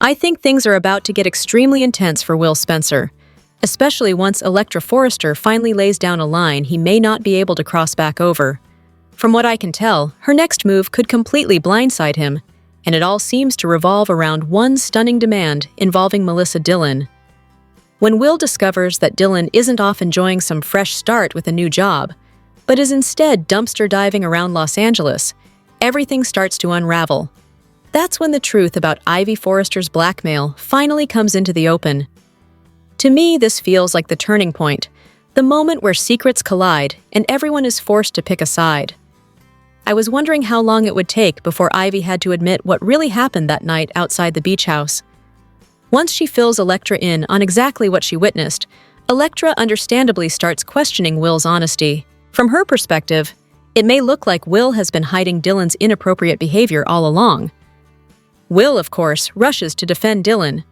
I think things are about to get extremely intense for Will Spencer, especially once Electra Forrester finally lays down a line he may not be able to cross back over. From what I can tell, her next move could completely blindside him, and it all seems to revolve around one stunning demand involving Melissa Dillon. When Will discovers that Dillon isn't off enjoying some fresh start with a new job, but is instead dumpster diving around Los Angeles, everything starts to unravel. That's when the truth about Ivy Forrester's blackmail finally comes into the open. To me, this feels like the turning point, the moment where secrets collide and everyone is forced to pick a side. I was wondering how long it would take before Ivy had to admit what really happened that night outside the beach house. Once she fills Electra in on exactly what she witnessed, Electra understandably starts questioning Will's honesty. From her perspective, it may look like Will has been hiding Dillon's inappropriate behavior all along. Will, of course, rushes to defend Dillon.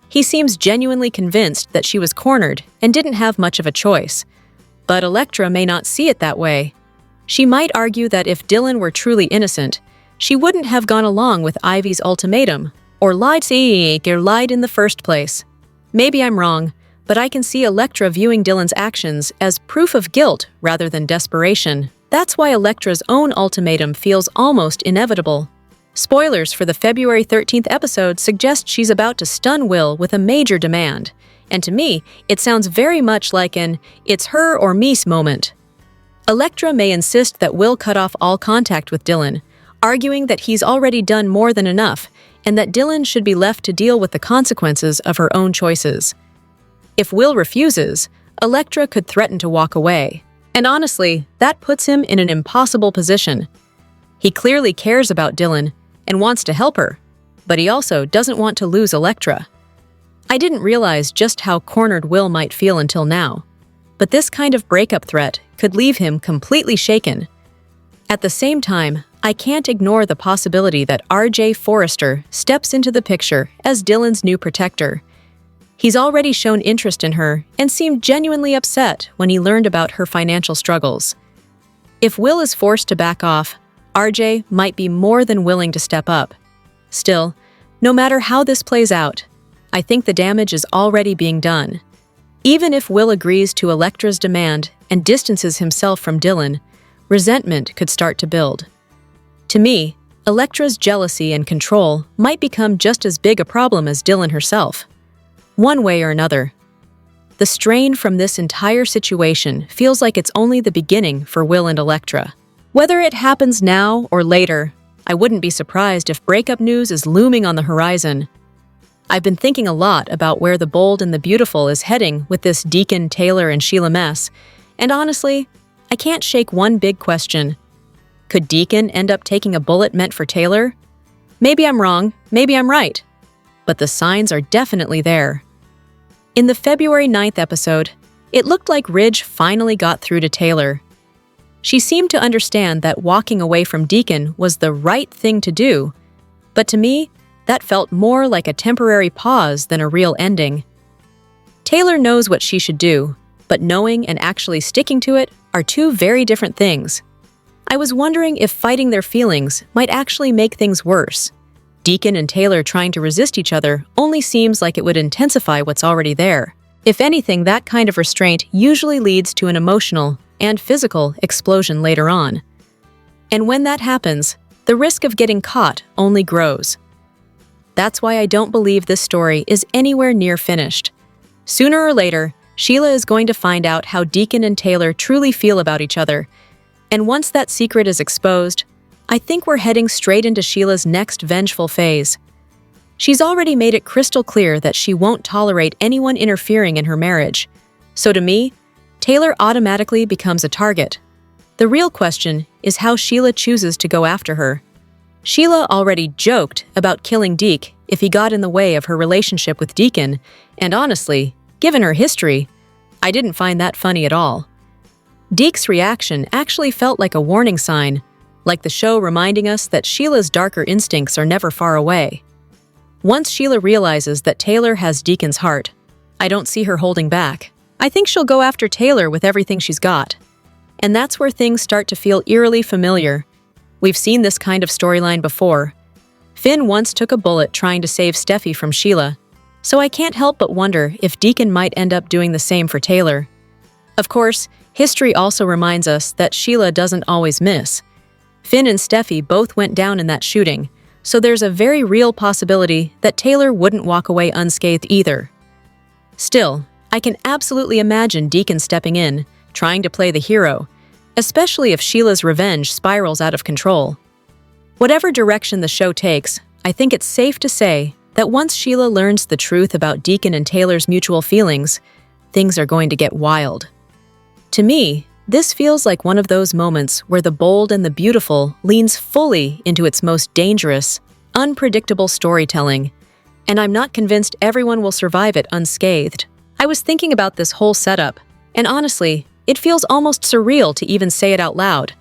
He seems genuinely convinced that she was cornered and didn't have much of a choice. But Electra may not see it that way. She might argue that if Dillon were truly innocent, she wouldn't have gone along with Ivy's ultimatum, or lied in the first place. Maybe I'm wrong, but I can see Electra viewing Dillon's actions as proof of guilt rather than desperation. That's why Electra's own ultimatum feels almost inevitable. Spoilers for the February 13th episode suggest she's about to stun Will with a major demand, and to me, it sounds very much like an "it's her or me" moment. Electra may insist that Will cut off all contact with Dillon, arguing that he's already done more than enough and that Dillon should be left to deal with the consequences of her own choices. If Will refuses, Electra could threaten to walk away, and honestly, that puts him in an impossible position. He clearly cares about Dillon and wants to help her, but he also doesn't want to lose Electra. I didn't realize just how cornered Will might feel until now, but this kind of breakup threat could leave him completely shaken. At the same time, I can't ignore the possibility that RJ Forrester steps into the picture as Dillon's new protector. He's already shown interest in her and seemed genuinely upset when he learned about her financial struggles. If Will is forced to back off, RJ might be more than willing to step up. Still, no matter how this plays out, I think the damage is already being done. Even if Will agrees to Electra's demand and distances himself from Dillon, resentment could start to build. To me, Electra's jealousy and control might become just as big a problem as Dillon herself. One way or another. The strain from this entire situation feels like it's only the beginning for Will and Electra. Whether it happens now or later, I wouldn't be surprised if breakup news is looming on the horizon. I've been thinking a lot about where the bold and the beautiful is heading with this Deacon, Taylor, and Sheila mess, and honestly, I can't shake one big question. Could Deacon end up taking a bullet meant for Taylor? Maybe I'm wrong, maybe I'm right, but the signs are definitely there. In the February 9th episode, it looked like Ridge finally got through to Taylor. She seemed to understand that walking away from Deacon was the right thing to do, but to me, that felt more like a temporary pause than a real ending. Taylor knows what she should do, but knowing and actually sticking to it are two very different things. I was wondering if fighting their feelings might actually make things worse. Deacon and Taylor trying to resist each other only seems like it would intensify what's already there. If anything, that kind of restraint usually leads to an emotional and physical explosion later on. And when that happens, the risk of getting caught only grows. That's why I don't believe this story is anywhere near finished. Sooner or later, Sheila is going to find out how Deacon and Taylor truly feel about each other. And once that secret is exposed, I think we're heading straight into Sheila's next vengeful phase. She's already made it crystal clear that she won't tolerate anyone interfering in her marriage. So to me, Taylor automatically becomes a target. The real question is how Sheila chooses to go after her. Sheila already joked about killing Deke if he got in the way of her relationship with Deacon, and honestly, given her history, I didn't find that funny at all. Deke's reaction actually felt like a warning sign, like the show reminding us that Sheila's darker instincts are never far away. Once Sheila realizes that Taylor has Deacon's heart, I don't see her holding back. I think she'll go after Taylor with everything she's got. And that's where things start to feel eerily familiar. We've seen this kind of storyline before. Finn once took a bullet trying to save Steffi from Sheila, so I can't help but wonder if Deacon might end up doing the same for Taylor. Of course, history also reminds us that Sheila doesn't always miss. Finn and Steffi both went down in that shooting, so there's a very real possibility that Taylor wouldn't walk away unscathed either. Still, I can absolutely imagine Deacon stepping in, trying to play the hero, especially if Sheila's revenge spirals out of control. Whatever direction the show takes, I think it's safe to say that once Sheila learns the truth about Deacon and Taylor's mutual feelings, things are going to get wild. To me, this feels like one of those moments where the bold and the beautiful leans fully into its most dangerous, unpredictable storytelling, and I'm not convinced everyone will survive it unscathed. I was thinking about this whole setup, and honestly, it feels almost surreal to even say it out loud.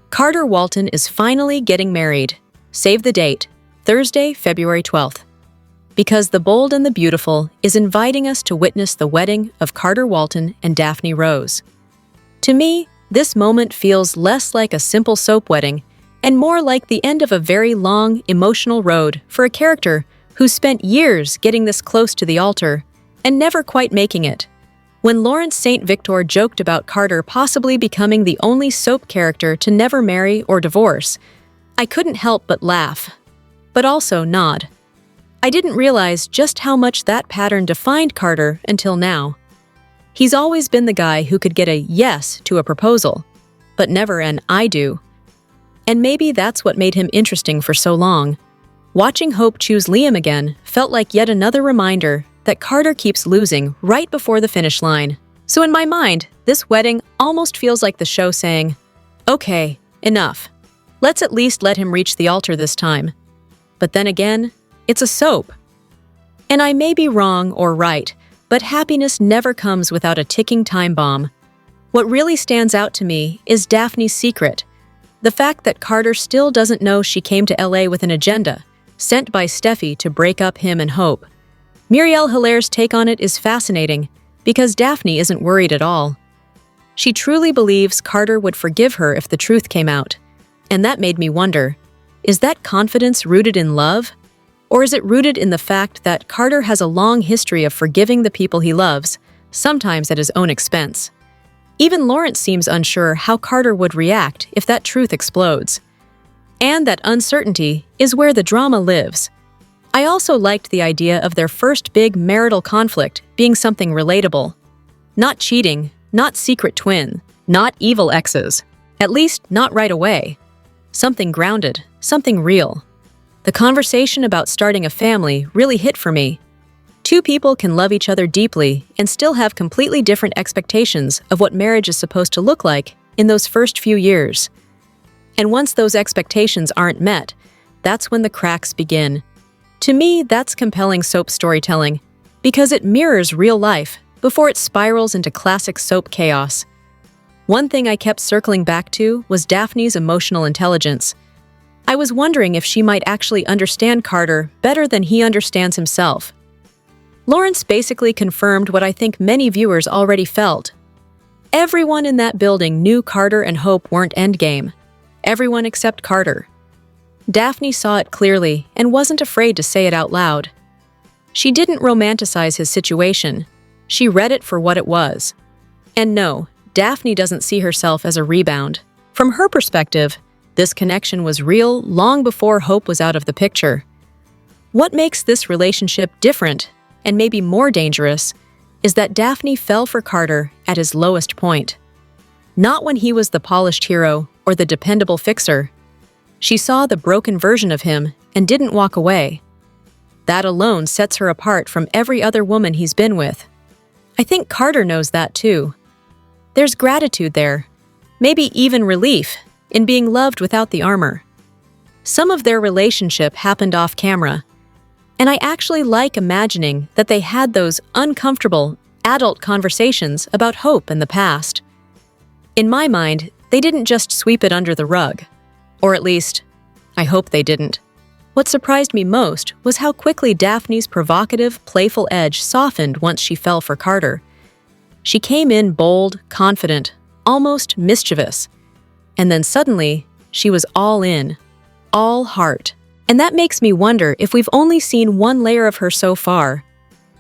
Carter Walton is finally getting married. Save the date, Thursday, February 12th. Because the bold and the beautiful is inviting us to witness the wedding of Carter Walton and Daphne Rose. To me, this moment feels less like a simple soap wedding and more like the end of a very long, emotional road for a character who spent years getting this close to the altar and never quite making it. When Lawrence St. Victor joked about Carter possibly becoming the only soap character to never marry or divorce, I couldn't help but laugh, but also nod. I didn't realize just how much that pattern defined Carter until now. He's always been the guy who could get a yes to a proposal, but never an I do. And maybe that's what made him interesting for so long. Watching Hope choose Liam again felt like yet another reminder that Carter keeps losing right before the finish line. So in my mind, this wedding almost feels like the show saying, "Okay, enough. Let's at least let him reach the altar this time." But then again, it's a soap. And I may be wrong or right, but happiness never comes without a ticking time bomb. What really stands out to me is Daphne's secret. The fact that Carter still doesn't know she came to LA with an agenda, sent by Steffi to break up him and Hope. Muriel Hilaire's take on it is fascinating, because Daphne isn't worried at all. She truly believes Carter would forgive her if the truth came out. And that made me wonder, is that confidence rooted in love? Or is it rooted in the fact that Carter has a long history of forgiving the people he loves, sometimes at his own expense? Even Lawrence seems unsure how Carter would react if that truth explodes. And that uncertainty is where the drama lives. I also liked the idea of their first big marital conflict being something relatable. Not cheating, not secret twin, not evil exes. At least not right away. Something grounded, something real. The conversation about starting a family really hit for me. Two people can love each other deeply and still have completely different expectations of what marriage is supposed to look like in those first few years. And once those expectations aren't met, that's when the cracks begin. To me, that's compelling soap storytelling, because it mirrors real life before it spirals into classic soap chaos. One thing I kept circling back to was Daphne's emotional intelligence. I was wondering if she might actually understand Carter better than he understands himself. Lawrence basically confirmed what I think many viewers already felt. Everyone in that building knew Carter and Hope weren't endgame. Everyone except Carter. Daphne saw it clearly and wasn't afraid to say it out loud. She didn't romanticize his situation. She read it for what it was. And no, Daphne doesn't see herself as a rebound. From her perspective, this connection was real long before Hope was out of the picture. What makes this relationship different, and maybe more dangerous, is that Daphne fell for Carter at his lowest point. Not when he was the polished hero or the dependable fixer. She saw the broken version of him and didn't walk away. That alone sets her apart from every other woman he's been with. I think Carter knows that too. There's gratitude there, maybe even relief, in being loved without the armor. Some of their relationship happened off camera, and I actually like imagining that they had those uncomfortable, adult conversations about hope in the past. In my mind, they didn't just sweep it under the rug. Or at least, I hope they didn't. What surprised me most was how quickly Daphne's provocative, playful edge softened once she fell for Carter. She came in bold, confident, almost mischievous. And then suddenly, she was all in, all heart. And that makes me wonder if we've only seen one layer of her so far,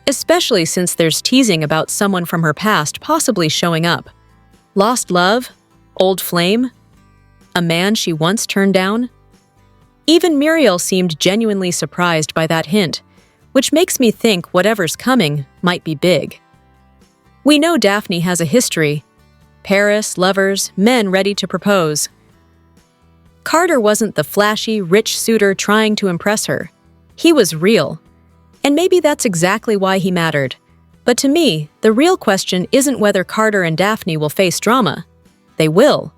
especially since there's teasing about someone from her past possibly showing up. Lost love? Old flame? A man she once turned down? Even Muriel seemed genuinely surprised by that hint, which makes me think whatever's coming might be big. We know Daphne has a history. Paris, lovers, men ready to propose. Carter wasn't the flashy, rich suitor trying to impress her. He was real. And maybe that's exactly why he mattered. But to me, the real question isn't whether Carter and Daphne will face drama. They will.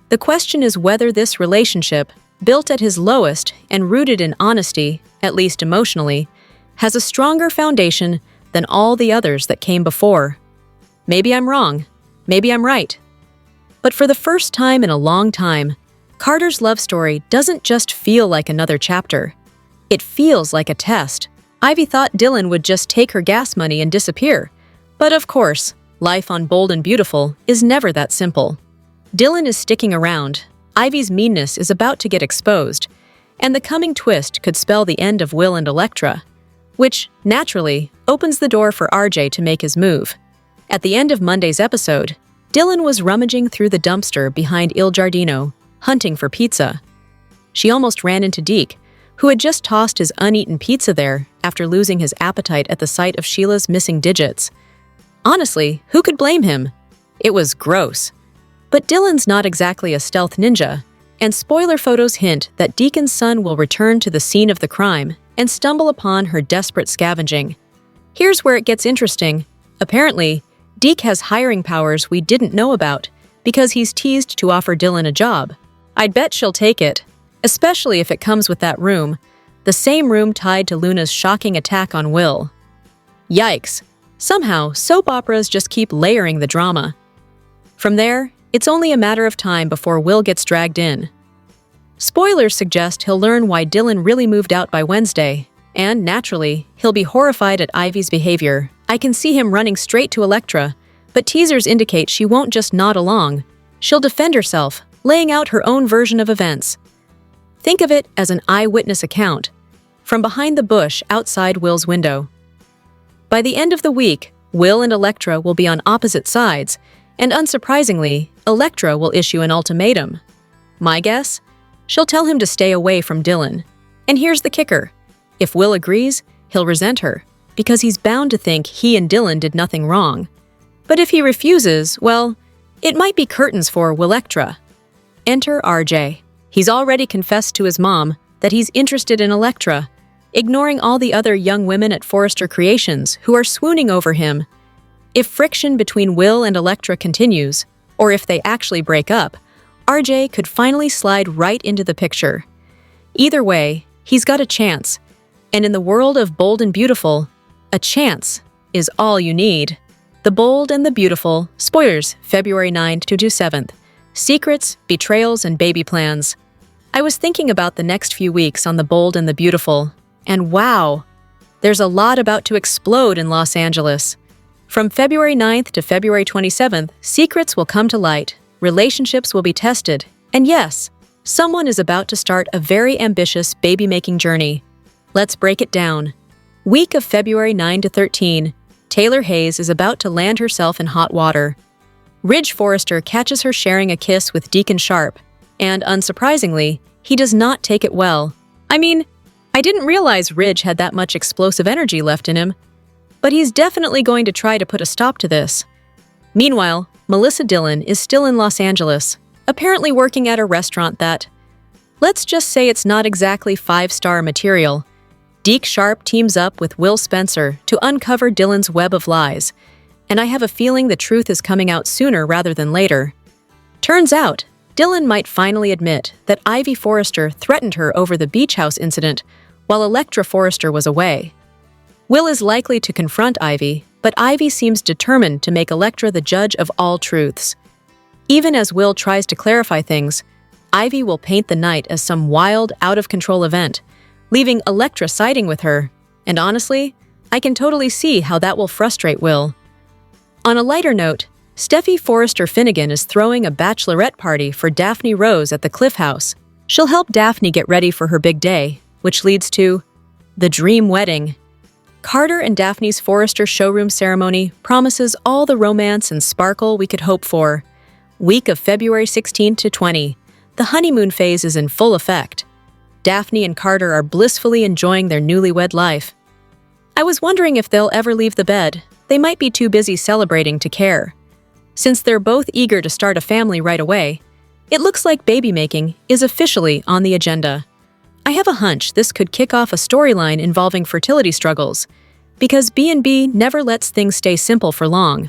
The question is whether this relationship, built at his lowest and rooted in honesty, at least emotionally, has a stronger foundation than all the others that came before. Maybe I'm wrong. Maybe I'm right. But for the first time in a long time, Carter's love story doesn't just feel like another chapter. It feels like a test. Ivy thought Dylan would just take her gas money and disappear. But of course, life on Bold and Beautiful is never that simple. Dylan is sticking around. Ivy's meanness is about to get exposed, and the coming twist could spell the end of Will and Electra, which, naturally, opens the door for RJ to make his move. At the end of Monday's episode, Dylan was rummaging through the dumpster behind Il Giardino, hunting for pizza. She almost ran into Deke, who had just tossed his uneaten pizza there after losing his appetite at the sight of Sheila's missing digits. Honestly, who could blame him? It was gross. But Dylan's not exactly a stealth ninja, and spoiler photos hint that Deacon's son will return to the scene of the crime and stumble upon her desperate scavenging. Here's where it gets interesting. Apparently, Deke has hiring powers we didn't know about because he's teased to offer Dylan a job. I'd bet she'll take it, especially if it comes with that room, the same room tied to Luna's shocking attack on Will. Yikes. Somehow, soap operas just keep layering the drama. From there, it's only a matter of time before Will gets dragged in. Spoilers suggest he'll learn why Dylan really moved out by Wednesday, and naturally, he'll be horrified at Ivy's behavior. I can see him running straight to Electra, but teasers indicate she won't just nod along. She'll defend herself, laying out her own version of events. Think of it as an eyewitness account, from behind the bush outside Will's window. By the end of the week, Will and Electra will be on opposite sides, and unsurprisingly, Electra will issue an ultimatum. My guess? She'll tell him to stay away from Dylan. And here's the kicker. If Will agrees, he'll resent her, because he's bound to think he and Dylan did nothing wrong. But if he refuses, well, it might be curtains for Willectra. Enter RJ. He's already confessed to his mom that he's interested in Electra, ignoring all the other young women at Forrester Creations who are swooning over him. If friction between Will and Electra continues, or if they actually break up, RJ could finally slide right into the picture. Either way, he's got a chance. And in the world of Bold and Beautiful, a chance is all you need. The Bold and the Beautiful, spoilers, February 9th to 7th. Secrets, betrayals, and baby plans. I was thinking about the next few weeks on The Bold and the Beautiful, and wow, there's a lot about to explode in Los Angeles. From February 9th to February 27th, secrets will come to light, relationships will be tested, and yes, someone is about to start a very ambitious baby-making journey. Let's break it down. Week of February 9 to 13, Taylor Hayes is about to land herself in hot water. Ridge Forrester catches her sharing a kiss with Deacon Sharp, and unsurprisingly, he does not take it well. I mean, I didn't realize Ridge had that much explosive energy left in him, but he's definitely going to try to put a stop to this. Meanwhile, Melissa Dillon is still in Los Angeles, apparently working at a restaurant that, let's just say it's not exactly five-star material. Deke Sharp teams up with Will Spencer to uncover Dylan's web of lies, and I have a feeling the truth is coming out sooner rather than later. Turns out, Dylan might finally admit that Ivy Forrester threatened her over the beach house incident while Electra Forrester was away. Will is likely to confront Ivy, but Ivy seems determined to make Electra the judge of all truths. Even as Will tries to clarify things, Ivy will paint the night as some wild, out-of-control event, leaving Electra siding with her, and honestly, I can totally see how that will frustrate Will. On a lighter note, Steffi Forrester Finnegan is throwing a bachelorette party for Daphne Rose at the Cliff House. She'll help Daphne get ready for her big day, which leads to the dream wedding. Carter and Daphne's Forrester showroom ceremony promises all the romance and sparkle we could hope for. Week of February 16 to 20. The honeymoon phase is in full effect. Daphne and Carter are blissfully enjoying their newlywed life. I was wondering if they'll ever leave the bed. They might be too busy celebrating to care. Since they're both eager to start a family right away, it looks like baby making is officially on the agenda. I have a hunch this could kick off a storyline involving fertility struggles, because B&B never lets things stay simple for long.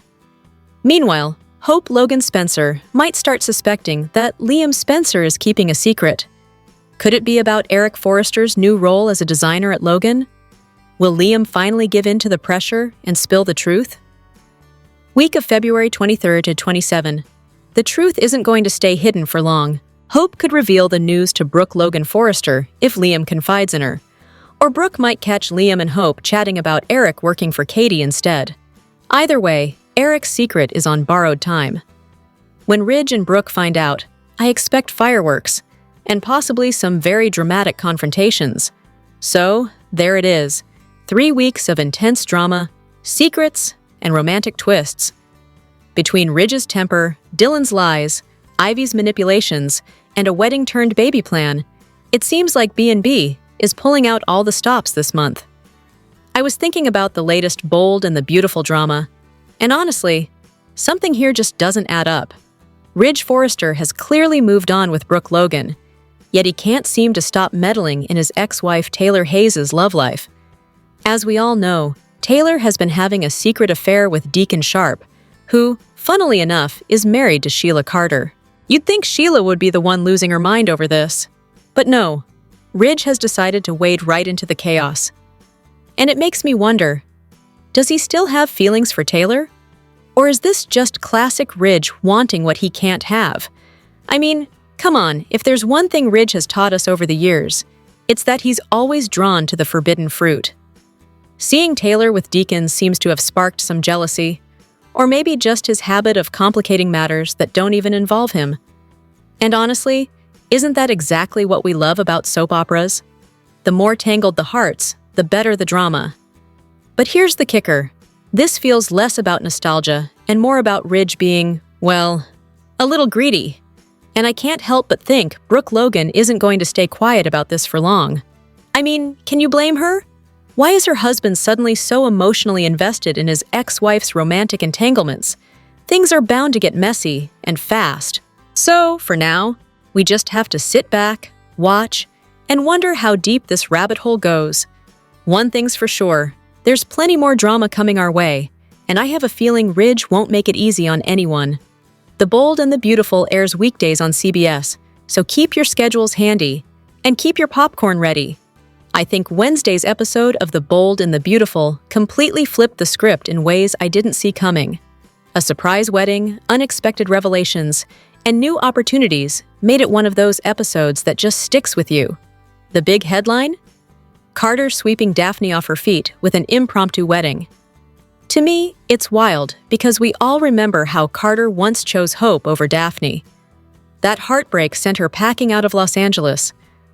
Meanwhile, Hope Logan Spencer might start suspecting that Liam Spencer is keeping a secret. Could it be about Eric Forrester's new role as a designer at Logan? Will Liam finally give in to the pressure and spill the truth? Week of February 23rd to 27. The truth isn't going to stay hidden for long. Hope could reveal the news to Brooke Logan Forrester if Liam confides in her. Or Brooke might catch Liam and Hope chatting about Eric working for Katie instead. Either way, Eric's secret is on borrowed time. When Ridge and Brooke find out, I expect fireworks, and possibly some very dramatic confrontations. So, there it is. 3 weeks of intense drama, secrets, and romantic twists. Between Ridge's temper, Dylan's lies, Ivy's manipulations, and a wedding-turned-baby plan, it seems like B&B is pulling out all the stops this month. I was thinking about the latest Bold and the Beautiful drama, and honestly, something here just doesn't add up. Ridge Forrester has clearly moved on with Brooke Logan, yet he can't seem to stop meddling in his ex-wife Taylor Hayes' love life. As we all know, Taylor has been having a secret affair with Deacon Sharp, who, funnily enough, is married to Sheila Carter. You'd think Sheila would be the one losing her mind over this. But no, Ridge has decided to wade right into the chaos. And it makes me wonder, does he still have feelings for Taylor? Or is this just classic Ridge wanting what he can't have? I mean, come on, if there's one thing Ridge has taught us over the years, it's that he's always drawn to the forbidden fruit. Seeing Taylor with Deacon seems to have sparked some jealousy, or maybe just his habit of complicating matters that don't even involve him. And honestly, isn't that exactly what we love about soap operas? The more tangled the hearts, the better the drama. But here's the kicker. This feels less about nostalgia and more about Ridge being, well, a little greedy. And I can't help but think Brooke Logan isn't going to stay quiet about this for long. I mean, can you blame her? Why is her husband suddenly so emotionally invested in his ex-wife's romantic entanglements? Things are bound to get messy, and fast. So, for now, we just have to sit back, watch, and wonder how deep this rabbit hole goes. One thing's for sure, there's plenty more drama coming our way, and I have a feeling Ridge won't make it easy on anyone. The Bold and the Beautiful airs weekdays on CBS, so keep your schedules handy, and keep your popcorn ready. I think Wednesday's episode of The Bold and the Beautiful completely flipped the script in ways I didn't see coming. A surprise wedding, unexpected revelations, and new opportunities made it one of those episodes that just sticks with you. The big headline? Carter sweeping Daphne off her feet with an impromptu wedding. To me, it's wild because we all remember how Carter once chose Hope over Daphne. That heartbreak sent her packing out of Los Angeles,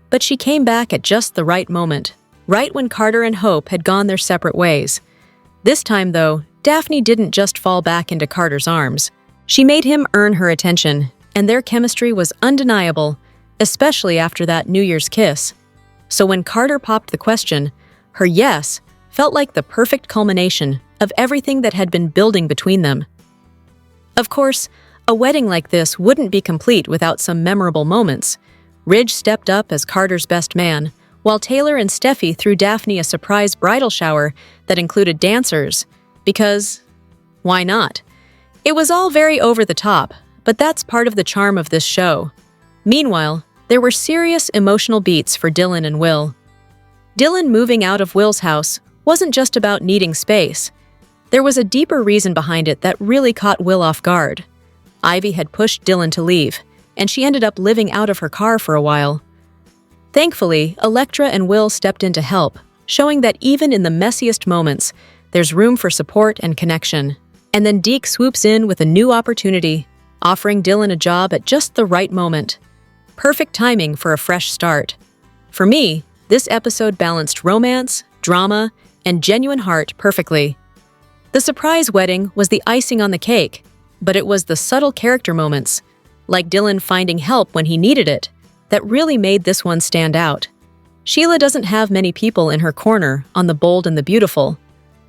but she came back at just the right moment, right when Carter and Hope had gone their separate ways. This time, though, Daphne didn't just fall back into Carter's arms. She made him earn her attention, and their chemistry was undeniable, especially after that New Year's kiss. So when Carter popped the question, her yes felt like the perfect culmination of everything that had been building between them. Of course, a wedding like this wouldn't be complete without some memorable moments. Ridge stepped up as Carter's best man, while Taylor and Steffi threw Daphne a surprise bridal shower that included dancers, because why not? It was all very over the top, but that's part of the charm of this show. Meanwhile, there were serious emotional beats for Dylan and Will. Dylan moving out of Will's house wasn't just about needing space. There was a deeper reason behind it that really caught Will off guard. Ivy had pushed Dylan to leave, and she ended up living out of her car for a while. Thankfully, Electra and Will stepped in to help, showing that even in the messiest moments, there's room for support and connection. And then Deke swoops in with a new opportunity, offering Dylan a job at just the right moment. perfect timing for a fresh start. For me, this episode balanced romance, drama, and genuine heart perfectly. The surprise wedding was the icing on the cake, but it was the subtle character moments, like Dylan finding help when he needed it, that really made this one stand out. Sheila doesn't have many people in her corner on The Bold and the Beautiful.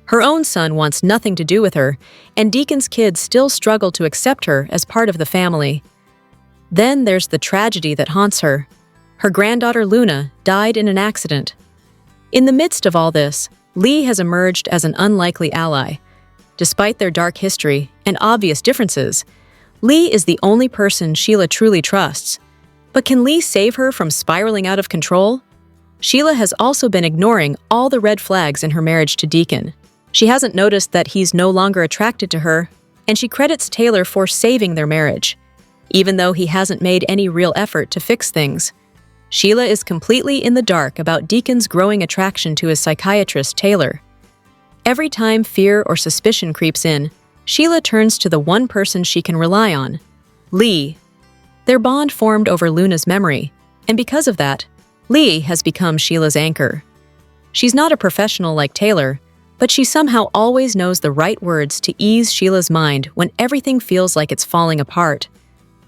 Her own son wants nothing to do with her, and Deacon's kids still struggle to accept her as part of the family. Then there's the tragedy that haunts her. Her granddaughter Luna died in an accident. In the midst of all this, Lee has emerged as an unlikely ally. Despite their dark history and obvious differences, Lee is the only person Sheila truly trusts. But can Lee save her from spiraling out of control? Sheila has also been ignoring all the red flags in her marriage to Deacon. She hasn't noticed that he's no longer attracted to her, and she credits Taylor for saving their marriage, even though he hasn't made any real effort to fix things. Sheila is completely in the dark about Deacon's growing attraction to his psychiatrist, Taylor. Every time fear or suspicion creeps in, Sheila turns to the one person she can rely on, Lee. Their bond formed over Luna's memory, and because of that, Lee has become Sheila's anchor. She's not a professional like Taylor, but she somehow always knows the right words to ease Sheila's mind when everything feels like it's falling apart.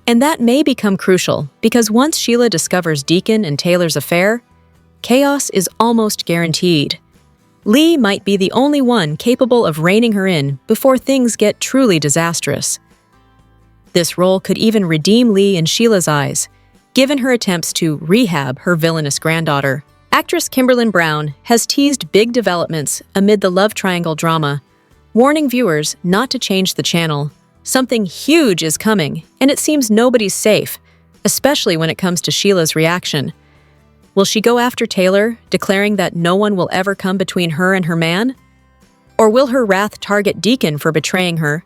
And that may become crucial, because once Sheila discovers Deacon and Taylor's affair, chaos is almost guaranteed. Lee might be the only one capable of reining her in before things get truly disastrous. This role could even redeem Lee in Sheila's eyes, given her attempts to rehab her villainous granddaughter. Actress Kimberlyn Brown has teased big developments amid the love triangle drama, warning viewers not to change the channel. Something huge is coming, and it seems nobody's safe, especially when it comes to Sheila's reaction. Will she go after Taylor, declaring that no one will ever come between her and her man? Or will her wrath target Deacon for betraying her?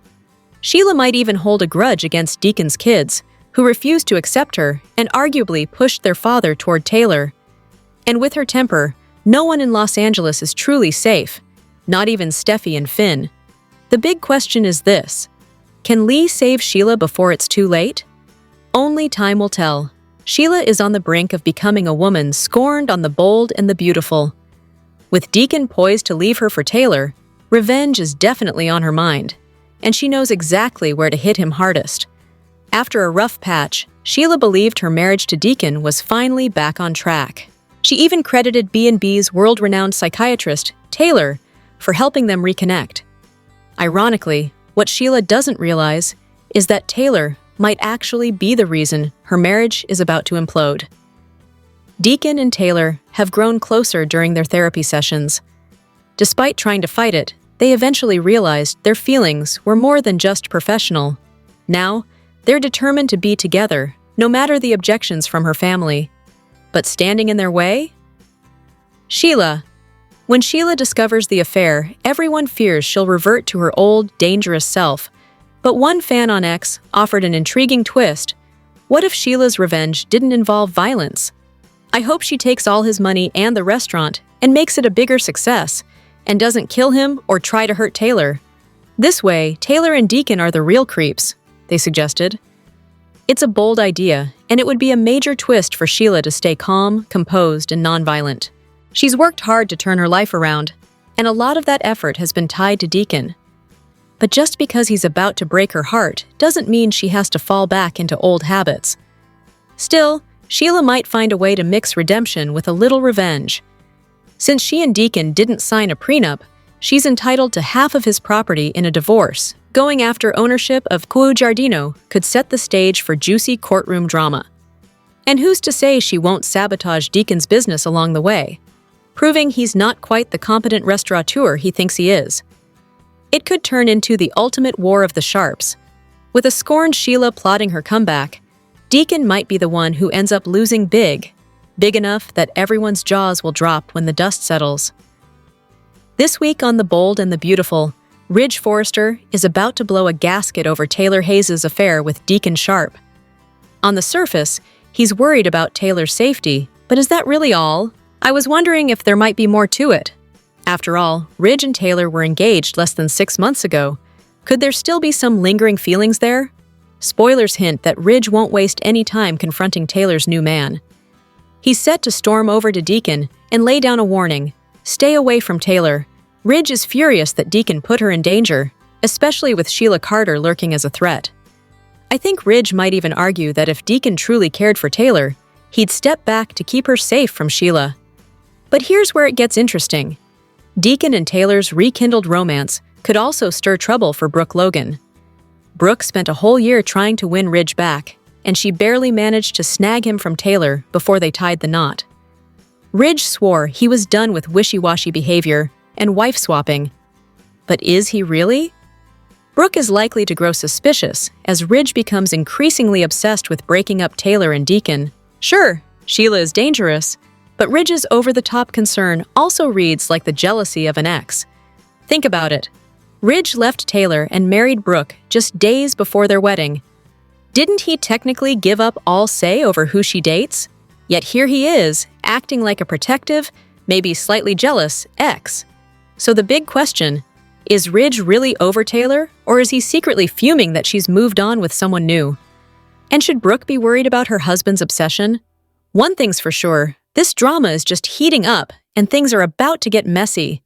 Sheila might even hold a grudge against Deacon's kids, who refused to accept her and arguably pushed their father toward Taylor. And with her temper, no one in Los Angeles is truly safe, not even Steffi and Finn. The big question is this: can Lee save Sheila before it's too late? Only time will tell. Sheila is on the brink of becoming a woman scorned on The Bold and the Beautiful. With Deacon poised to leave her for Taylor, revenge is definitely on her mind, and she knows exactly where to hit him hardest. After a rough patch, Sheila believed her marriage to Deacon was finally back on track. She even credited B&B's world-renowned psychiatrist, Taylor, for helping them reconnect. Ironically, what Sheila doesn't realize is that Taylor might actually be the reason her marriage is about to implode. Deacon and Taylor have grown closer during their therapy sessions. Despite trying to fight it, they eventually realized their feelings were more than just professional. Now, they're determined to be together, no matter the objections from her family. But standing in their way? Sheila. When Sheila discovers the affair, everyone fears she'll revert to her old, dangerous self. But one fan on X offered an intriguing twist. What if Sheila's revenge didn't involve violence? I hope she takes all his money and the restaurant and makes it a bigger success, and doesn't kill him or try to hurt Taylor. This way, Taylor and Deacon are the real creeps, they suggested. It's a bold idea, and it would be a major twist for Sheila to stay calm, composed, and nonviolent. She's worked hard to turn her life around, and a lot of that effort has been tied to Deacon. But just because he's about to break her heart doesn't mean she has to fall back into old habits. Still, Sheila might find a way to mix redemption with a little revenge. Since she and Deacon didn't sign a prenup, she's entitled to half of his property in a divorce. Going after ownership of Cuo Giardino could set the stage for juicy courtroom drama. And who's to say she won't sabotage Deacon's business along the way, proving he's not quite the competent restaurateur he thinks he is. It could turn into the ultimate war of the sharps. With a scorned Sheila plotting her comeback, Deacon might be the one who ends up losing big enough that everyone's jaws will drop when the dust settles. This week on The Bold and the Beautiful, Ridge Forrester is about to blow a gasket over Taylor Hayes' affair with Deacon Sharp. On the surface, he's worried about Taylor's safety, but is that really all? I was wondering if there might be more to it. After all, Ridge and Taylor were engaged less than 6 months ago. Could there still be some lingering feelings there? Spoilers hint that Ridge won't waste any time confronting Taylor's new man. He's set to storm over to Deacon and lay down a warning. Stay away from Taylor. Ridge is furious that Deacon put her in danger, especially with Sheila Carter lurking as a threat. I think Ridge might even argue that if Deacon truly cared for Taylor, he'd step back to keep her safe from Sheila. But here's where it gets interesting. Deacon and Taylor's rekindled romance could also stir trouble for Brooke Logan. Brooke spent a whole year trying to win Ridge back, and she barely managed to snag him from Taylor before they tied the knot. Ridge swore he was done with wishy-washy behavior and wife-swapping. But is he really? Brooke is likely to grow suspicious as Ridge becomes increasingly obsessed with breaking up Taylor and Deacon. Sure, Sheila is dangerous, but Ridge's over-the-top concern also reads like the jealousy of an ex. Think about it. Ridge left Taylor and married Brooke just days before their wedding. Didn't he technically give up all say over who she dates? Yet here he is, acting like a protective, maybe slightly jealous, ex. So the big question, is Ridge really over Taylor, or is he secretly fuming that she's moved on with someone new? And should Brooke be worried about her husband's obsession? One thing's for sure, this drama is just heating up, and things are about to get messy.